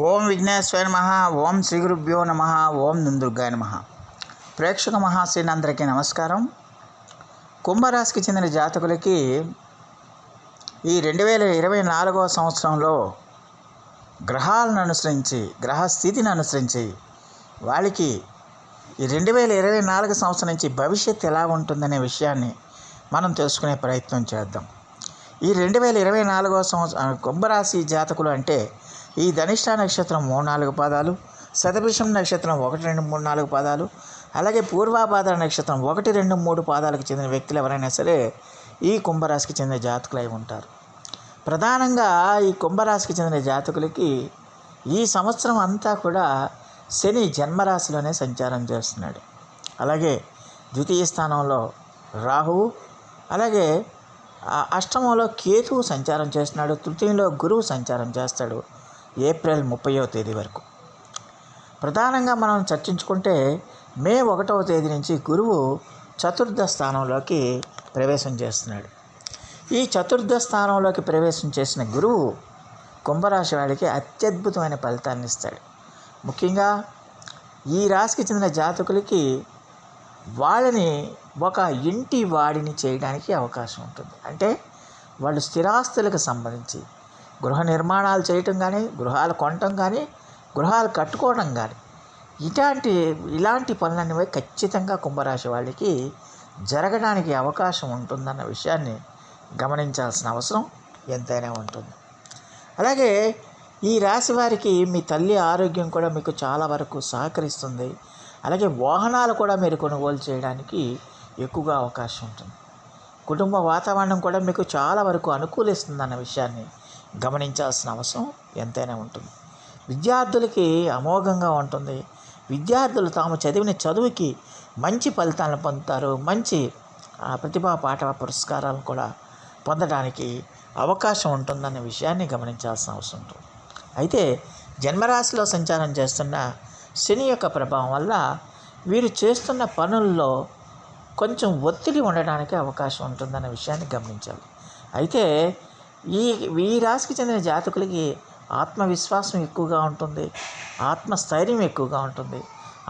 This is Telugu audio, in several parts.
ఓం విఘ్నేశ్వర నమః. ఓం శ్రీ గురుభ్యో నమః. ఓం దుందుర్గాయ నమః. ప్రేక్షక మహాశీలందరికీ నమస్కారం. కుంభరాశికి చెందిన జాతకులకి ఈ 2024వ సంవత్సరంలో గ్రహాలను అనుసరించి, గ్రహస్థితిని అనుసరించి వాళ్ళకి ఈ 2024 సంవత్సరం నుంచి భవిష్యత్తు ఎలా ఉంటుందనే విషయాన్ని మనం తెలుసుకునే ప్రయత్నం చేద్దాం. ఈ 2024వ సంవత్సరం కుంభరాశి జాతకులు అంటే ఈ ధనిష్ట నక్షత్రం 3-4 పాదాలు, శతభిషం నక్షత్రం 1-2-3-4 పాదాలు, అలాగే పూర్వాభాద్ర నక్షత్రం 1-2-3 పాదాలకు చెందిన వ్యక్తులు ఎవరైనా సరే ఈ కుంభరాశికి చెందిన జాతకులు అయి ఉంటారు. ప్రధానంగా ఈ కుంభరాశికి చెందిన జాతకులకి ఈ సంవత్సరం అంతా కూడా శని జన్మరాశిలోనే సంచారం చేస్తున్నాడు. అలాగే ద్వితీయ స్థానంలో రాహువు, అలాగే అష్టమంలో కేతువు సంచారం చేస్తున్నాడు. తృతీయంలో గురువు సంచారం చేస్తాడు ఏప్రిల్ 30వ తేదీ వరకు. ప్రధానంగా మనం చర్చించుకుంటే మే 1వ తేదీ నుంచి గురువు చతుర్థ స్థానంలోకి ప్రవేశం చేస్తున్నాడు. ఈ చతుర్థ స్థానంలోకి ప్రవేశం చేసిన గురువు కుంభరాశి వాడికి అత్యద్భుతమైన ఫలితాన్ని ఇస్తాడు. ముఖ్యంగా ఈ రాశికి చెందిన జాతకులకి వాళ్ళని ఒక ఇంటి వాడిని చేయడానికి అవకాశం ఉంటుంది. అంటే వాళ్ళు స్థిరాస్తులకు సంబంధించి గృహ నిర్మాణాలు చేయటం కానీ, గృహాలు కొనటం కానీ, గృహాలు కట్టుకోవడం కానీ, ఇలాంటి పనులన్నీ ఖచ్చితంగా కుంభరాశి వాళ్ళకి జరగడానికి అవకాశం ఉంటుందన్న విషయాన్ని గమనించాల్సిన అవసరం ఎంతైనా ఉంటుంది. అలాగే ఈ రాశి వారికి మీ తల్లి ఆరోగ్యం కూడా మీకు చాలా వరకు సహకరిస్తుంది. అలాగే వాహనాలు కూడా మీరు కొనుగోలు చేయడానికి ఎక్కువగా అవకాశం ఉంటుంది. కుటుంబ వాతావరణం కూడా మీకు చాలా వరకు అనుకూలిస్తుందన్న విషయాన్ని గమనించాల్సిన అవసరం ఎంతైనా ఉంటుంది. విద్యార్థులకి అమోఘంగా ఉంటుంది. విద్యార్థులు తాము చదివిన చదువుకి మంచి ఫలితాలను పొందుతారు. మంచి ప్రతిభా పాఠవ పురస్కారాలను కూడా పొందడానికి అవకాశం ఉంటుందన్న విషయాన్ని గమనించాల్సిన అవసరం ఉంటుంది. అయితే జన్మరాశిలో సంచారం చేస్తున్న శని యొక్క ప్రభావం వల్ల వీరు చేస్తున్న పనుల్లో కొంచెం ఒత్తిడి ఉండడానికి అవకాశం ఉంటుందన్న విషయాన్ని గమనించాలి. అయితే ఈ రాశికి చెందిన జాతకులకి ఆత్మవిశ్వాసం ఎక్కువగా ఉంటుంది. ఆత్మస్థైర్యం ఎక్కువగా ఉంటుంది.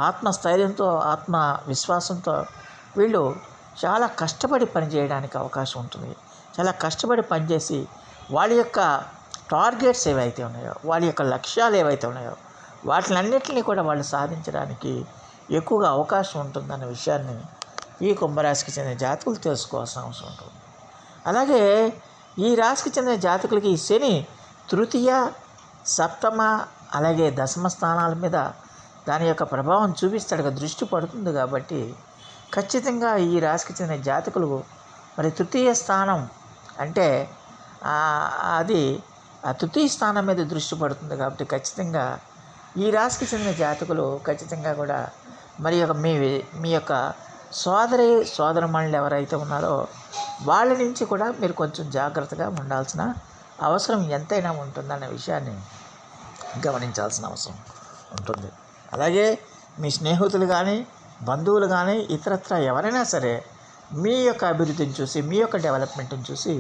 ఆత్మస్థైర్యంతో, ఆత్మవిశ్వాసంతో వీళ్ళు చాలా కష్టపడి పనిచేయడానికి అవకాశం ఉంటుంది. చాలా కష్టపడి పనిచేసి వాళ్ళ యొక్క టార్గెట్స్ ఏవైతే ఉన్నాయో, వాళ్ళ యొక్క లక్ష్యాలు ఏవైతే ఉన్నాయో వాటిలన్నింటినీ కూడా వాళ్ళు సాధించడానికి ఎక్కువగా అవకాశం ఉంటుందన్న విషయాన్ని ఈ కుంభరాశికి చెందిన జాతకులు తెలుసుకోవాల్సిన అవసరం ఉంటుంది. అలాగే ఈ రాశికి చెందిన జాతకులకి ఈ శని తృతీయ, సప్తమ, అలాగే దశమ స్థానాల మీద దాని యొక్క ప్రభావం చూపిస్తాడు, దృష్టి పడుతుంది. కాబట్టి ఖచ్చితంగా ఈ రాశికి చెందిన జాతకులు మరి తృతీయ స్థానం అంటే అది ఆ తృతీయ స్థానం మీద దృష్టి పడుతుంది. కాబట్టి ఖచ్చితంగా ఈ రాశికి చెందిన జాతకులు ఖచ్చితంగా కూడా మరి మీ యొక్క సోదరమణులు ఎవరైతే ఉన్నారో వాళ్ళ నుంచి కూడా మీరు కొంచెం జాగ్రత్తగా ఉండాల్సిన అవసరం ఎంతైనా ఉంటుందన్న విషయాన్ని గమనించాల్సిన అవసరం ఉంటుంది. అలాగే మీ స్నేహితులు కానీ, బంధువులు కానీ, ఇతరత్ర ఎవరైనా సరే మీ యొక్క అభివృద్ధిని చూసి, మీ యొక్క డెవలప్మెంట్ని చూసి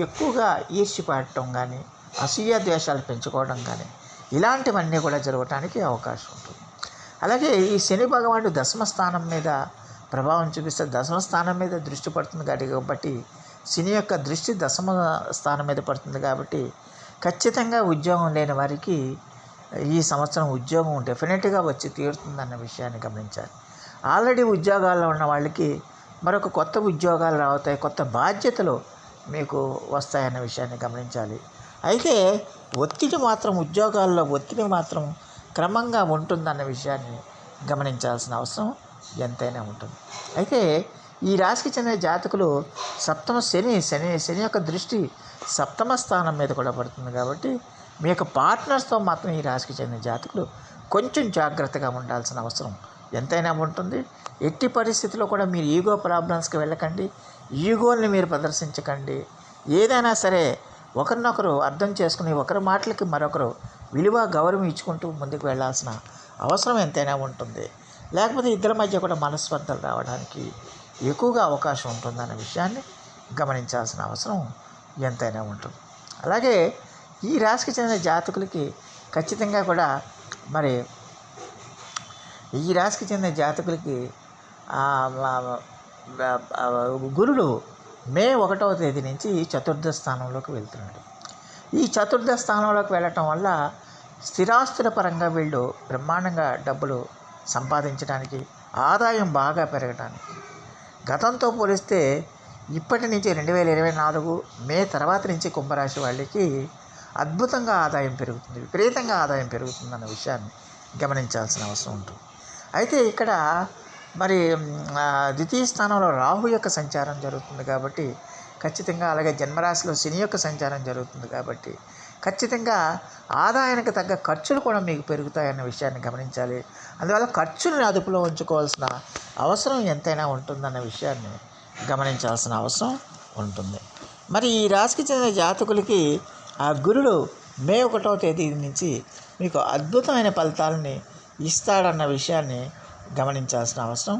ఎక్కువగా ఈర్ష్యపడటం కానీ, అసూయ ద్వేషాలు పెంచుకోవడం కానీ ఇలాంటివన్నీ కూడా జరగటానికి అవకాశం ఉంటుంది. అలాగే ఈ శని భగవానుడు దశమ స్థానం మీద ప్రభావం చూపిస్తే దశమ స్థానం మీద దృష్టి పడుతుంది కాబట్టి శని యొక్క దృష్టి దశమ స్థానం మీద పడుతుంది. కాబట్టి ఖచ్చితంగా ఉద్యోగం లేని వారికి ఈ సంవత్సరం ఉద్యోగం డెఫినెట్గా వచ్చి తీరుతుందన్న విషయాన్ని గమనించాలి. ఆల్రెడీ ఉద్యోగాల్లో ఉన్న వాళ్ళకి మరొక కొత్త ఉద్యోగాలు రావుతాయి, కొత్త బాధ్యతలు మీకు వస్తాయన్న విషయాన్ని గమనించాలి. అయితే ఉద్యోగాల్లో ఒత్తిడి మాత్రం క్రమంగా ఉంటుందన్న విషయాన్ని గమనించాల్సిన అవసరం ఎంతైనా ఉంటుంది. అయితే ఈ రాశికి చెందిన జాతకులు సప్తమ శని యొక్క దృష్టి సప్తమ స్థానం మీద కూడా పడుతుంది. కాబట్టి మీ యొక్క పార్ట్నర్స్తో మాత్రం ఈ రాశికి చెందిన జాతకులు కొంచెం జాగ్రత్తగా ఉండాల్సిన అవసరం ఎంతైనా ఉంటుంది. ఎట్టి పరిస్థితుల్లో కూడా మీరు ఈగో ప్రాబ్లమ్స్కి వెళ్ళకండి, ఈగోల్ని మీరు ప్రదర్శించకండి. ఏదైనా సరే ఒకరినొకరు అర్థం చేసుకుని ఒకరి మాటలకి మరొకరు విలువ గౌరవం ఇచ్చుకుంటూ ముందుకు వెళ్ళాల్సిన అవసరం ఎంతైనా ఉంటుంది. లేకపోతే ఇద్దరి మధ్య కూడా మనస్పర్ధలు రావడానికి ఎక్కువగా అవకాశం ఉంటుందన్న విషయాన్ని గమనించాల్సిన అవసరం ఎంతైనా ఉంటుంది. అలాగే ఈ రాశికి చెందిన జాతకులకి ఖచ్చితంగా కూడా మరి ఈ రాశికి చెందిన జాతకులకి గురుడు మే 1వ తేదీ నుంచి చతుర్థ స్థానంలోకి వెళ్తున్నాడు. ఈ చతుర్థ స్థానంలోకి వెళ్ళటం వల్ల స్థిరాస్తుల పరంగా వీళ్ళు బ్రహ్మాండంగా డబ్బులు సంపాదించడానికి, ఆదాయం బాగా పెరగడానికి, గతంతో పోలిస్తే ఇప్పటి నుంచి 2024 మే తర్వాత నుంచి కుంభరాశి వాళ్ళకి అద్భుతంగా ఆదాయం పెరుగుతుంది, విపరీతంగా ఆదాయం పెరుగుతుందన్న విషయాన్ని గమనించాల్సిన అవసరం ఉంటుంది. అయితే ఇక్కడ మరి ద్వితీయ స్థానంలో రాహు యొక్క సంచారం జరుగుతుంది కాబట్టి ఖచ్చితంగా, అలాగే జన్మరాశిలో శని యొక్క సంచారం జరుగుతుంది కాబట్టి ఖచ్చితంగా ఆదాయానికి తగ్గ ఖర్చులు కూడా మీకు పెరుగుతాయన్న విషయాన్ని గమనించాలి. అందువల్ల ఖర్చులను అదుపులో ఉంచుకోవాల్సిన అవసరం ఎంతైనా ఉంటుందన్న విషయాన్ని గమనించాల్సిన అవసరం ఉంటుంది. మరి ఈ రాశికి చెందిన జాతకులకి ఆ గురుడు మే 1వ తేదీ నుంచి మీకు అద్భుతమైన ఫలితాలని ఇస్తాడన్న విషయాన్ని గమనించాల్సిన అవసరం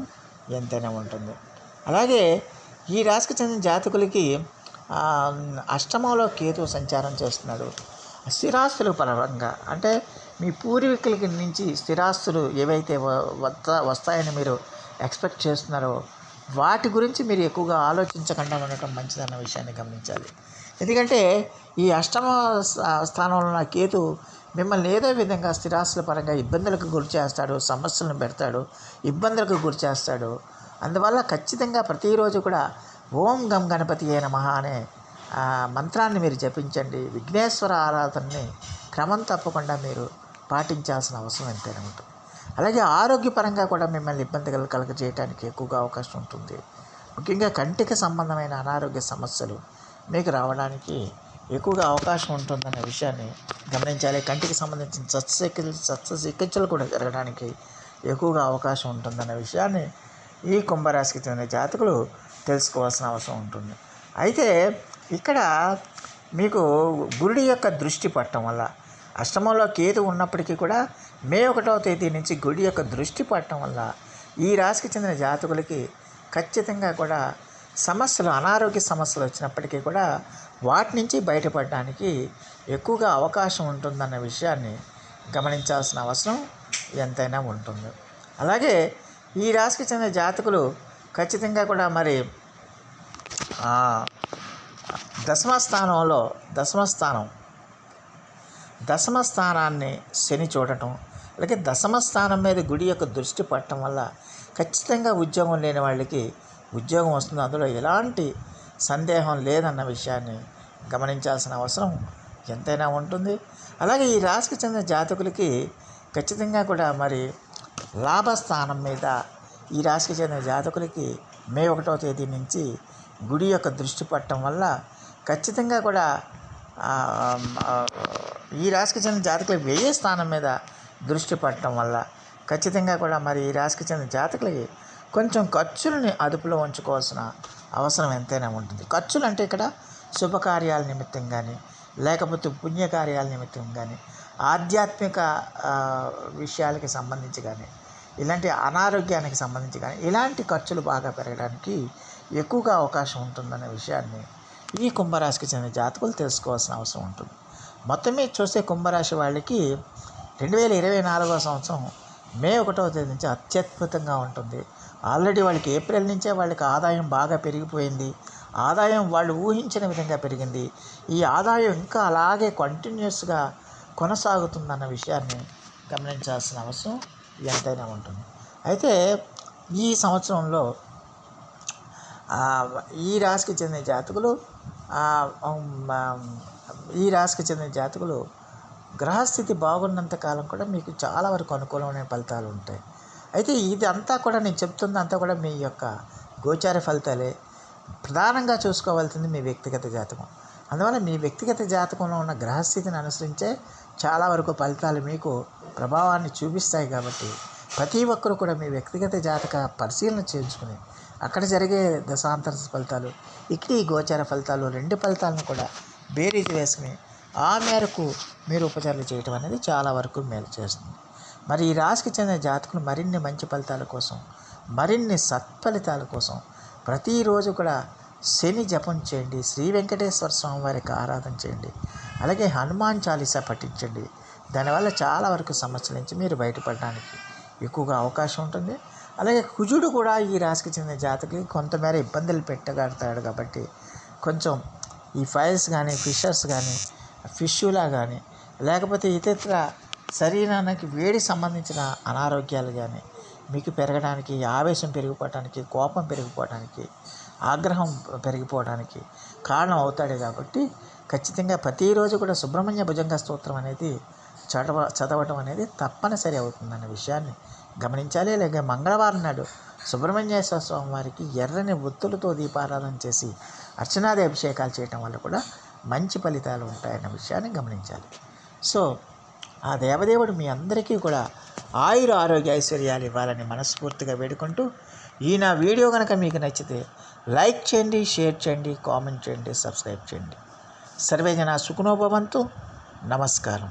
ఎంతైనా ఉంటుంది. అలాగే ఈ రాశికి చెందిన జాతకులకి అష్టమంలో కేతు సంచారం చేస్తున్నాడు. స్థిరాస్తుల పరంగా, అంటే మీ పూర్వీకులకి నుంచి స్థిరాస్తులు ఏవైతే వస్తాయని మీరు ఎక్స్పెక్ట్ చేస్తున్నారో వాటి గురించి మీరు ఎక్కువగా ఆలోచించకుండా ఉండటం మంచిదన్న విషయాన్ని గమనించాలి. ఎందుకంటే ఈ అష్టమ స్థానంలో ఉన్న కేతు మిమ్మల్ని ఏదో విధంగా స్థిరాస్తుల పరంగా ఇబ్బందులకు గురి చేస్తాడు, సమస్యలను పెడతాడు, ఇబ్బందులకు గురి చేస్తాడు. అందువల్ల ఖచ్చితంగా ప్రతిరోజు కూడా ఓం గం గణపతి అయిన మహా అనే మంత్రాన్ని మీరు జపించండి. విఘ్నేశ్వర ఆరాధనని క్రమం తప్పకుండా మీరు పాటించాల్సిన అవసరం ఎంతైనా ఉంటుంది. అలాగే ఆరోగ్యపరంగా కూడా మిమ్మల్ని ఇబ్బందులు కలగజేయడానికి ఎక్కువగా అవకాశం ఉంటుంది. ముఖ్యంగా కంటికి సంబంధమైన అనారోగ్య సమస్యలు మీకు రావడానికి ఎక్కువగా అవకాశం ఉంటుందన్న విషయాన్ని గమనించాలి. కంటికి సంబంధించిన శస్త్రచికిత్సలు కూడా జరగడానికి ఎక్కువగా అవకాశం ఉంటుందన్న విషయాన్ని ఈ కుంభరాశికి చెందిన జాతకులు తెలుసుకోవాల్సిన అవసరం ఉంటుంది. అయితే ఇక్కడ మీకు గురుడి యొక్క దృష్టి పడటం వల్ల, అష్టమంలో కేతు ఉన్నప్పటికీ కూడా మే 1వ తేదీ నుంచి గురుడి యొక్క దృష్టి పడటం వల్ల ఈ రాశికి చెందిన జాతకులకి ఖచ్చితంగా కూడా సమస్యలు, అనారోగ్య సమస్యలు వచ్చినప్పటికీ కూడా వాటి నుంచి బయటపడడానికి ఎక్కువగా అవకాశం ఉంటుందన్న విషయాన్ని గమనించాల్సిన అవసరం ఎంతైనా ఉంటుంది. అలాగే ఈ రాశికి చెందిన జాతకులు ఖచ్చితంగా కూడా మరి దశమ స్థానాన్ని శని చూడటం, అలాగే దశమ స్థానం మీద గుడి యొక్క దృష్టి పడటం వల్ల ఖచ్చితంగా ఉద్యోగం లేని వాళ్ళకి ఉద్యోగం వస్తుంది. అందులో ఎలాంటి సందేహం లేదన్న విషయాన్ని గమనించాల్సిన అవసరం ఎంతైనా ఉంటుంది. అలాగే ఈ రాశికి చెందిన జాతకులకి ఖచ్చితంగా కూడా మరి లాభస్థానం మీద ఈ రాశికి చెందిన జాతకులకి మే 1వ తేదీ నుంచి గుడి యొక్క దృష్టి పడటం వల్ల ఖచ్చితంగా కూడా ఈ రాశికి చెందిన జాతకులకి వ్యయ స్థానం మీద దృష్టి పడటం వల్ల ఖచ్చితంగా కూడా మరి ఈ రాశికి చెందిన జాతకులకి కొంచెం ఖర్చులని అదుపులో ఉంచుకోవాల్సిన అవసరం ఎంతైనా ఉంటుంది. ఖర్చులు అంటే ఇక్కడ శుభకార్యాల నిమిత్తం కానీ, లేకపోతే పుణ్యకార్యాల నిమిత్తం కానీ, ఆధ్యాత్మిక విషయాలకి సంబంధించి కానీ, ఇలాంటి అనారోగ్యానికి సంబంధించి కానీ ఇలాంటి ఖర్చులు బాగా పెరగడానికి ఎక్కువగా అవకాశం ఉంటుందనే విషయాన్ని ఈ కుంభరాశికి చెందిన జాతకులు తెలుసుకోవాల్సిన అవసరం ఉంటుంది. మొత్తం మీద చూస్తే కుంభరాశి వాళ్ళకి 2024వ సంవత్సరం మే 1వ తేదీ నుంచి అత్యద్భుతంగా ఉంటుంది. ఆల్రెడీ వాళ్ళకి ఏప్రిల్ నుంచే వాళ్ళకి ఆదాయం బాగా పెరిగిపోయింది. ఆదాయం వాళ్ళు ఊహించిన విధంగా పెరిగింది. ఈ ఆదాయం ఇంకా అలాగే కంటిన్యూస్గా కొనసాగుతుందన్న విషయాన్ని గమనించాల్సిన అవసరం ఎంతైనా ఉంటుంది. అయితే ఈ సంవత్సరంలో ఈ రాశికి చెందిన జాతకులు గ్రహస్థితి బాగున్నంత కాలం కూడా మీకు చాలా వరకు అనుకూలమైన ఫలితాలు ఉంటాయి. అయితే ఇది అంతా కూడా నేను చెప్తుంది అంతా కూడా మీ యొక్క గోచార ఫలితాలే. ప్రధానంగా చూసుకోవాల్సింది మీ వ్యక్తిగత జాతకం. అందువల్ల మీ వ్యక్తిగత జాతకంలో ఉన్న గ్రహస్థితిని అనుసరించే చాలా వరకు ఫలితాలు మీకు ప్రభావాన్ని చూపిస్తాయి. కాబట్టి ప్రతి ఒక్కరు కూడా మీ వ్యక్తిగత జాతక పరిశీలన చేయించుకుని అక్కడ జరిగే దశాంతర ఫలితాలు, ఇక్కడ ఈ గోచార ఫలితాలు, రెండు ఫలితాలను కూడా బేరీజు వేసుకుని ఆ మేరకు మీరు ఉపచారాలు చేయటం అనేది చాలా వరకు మేలు చేస్తుంది. మరి ఈ రాశికి చెందిన జాతకులు మరిన్ని మంచి ఫలితాల కోసం, మరిన్ని సత్ఫలితాల కోసం ప్రతిరోజు కూడా శని జపం చేయండి, శ్రీ వెంకటేశ్వర స్వామి వారికి ఆరాధన చేయండి, అలాగే హనుమాన్ చాలీసా పఠించండి, దానివల్ల చాలా వరకు సమస్యల నుంచి మీరు బయటపడడానికి ఎక్కువగా అవకాశం ఉంటుంది. అలాగే కుజుడు కూడా ఈ రాశికి చెందిన జాతకులకి కొంతమేర ఇబ్బందులు పెట్టగలుగుతాడు. కాబట్టి కొంచెం ఈ ఫైల్స్ కానీ, ఫిష్యులా కానీ, లేకపోతే ఇతర శరీరానికి వేడి సంబంధించిన అనారోగ్యాలు కానీ మీకు పెరగడానికి, ఆవేశం పెరిగిపోవడానికి, కోపం పెరిగిపోవడానికి, ఆగ్రహం పెరిగిపోవడానికి కారణం అవుతాడు. కాబట్టి ఖచ్చితంగా ప్రతిరోజు కూడా సుబ్రహ్మణ్య భుజంగ స్తోత్రం అనేది చదవటం అనేది తప్పనిసరి అవుతుందన్న విషయాన్ని గమనించాలి. అలాగే మంగళవారం నాడు సుబ్రహ్మణ్యేశ్వర స్వామి వారికి ఎర్రని ఒత్తులతో దీపారాధన చేసి అర్చనాది అభిషేకాలు చేయటం వల్ల కూడా మంచి ఫలితాలు ఉంటాయన్న విషయాన్ని గమనించాలి. సో ఆ దేవదేవుడు మీ అందరికీ కూడా ఆరోగ్య ఐశ్వర్యాలు ఇవ్వాలని మనస్ఫూర్తిగా వేడుకుంటూ, ఈ నా వీడియో కనుక మీకు నచ్చితే లైక్ చేయండి, షేర్ చేయండి, కామెంట్ చేయండి, సబ్స్క్రైబ్ చేయండి. సర్వే జనా సుఖినో భవంతు. నమస్కారం.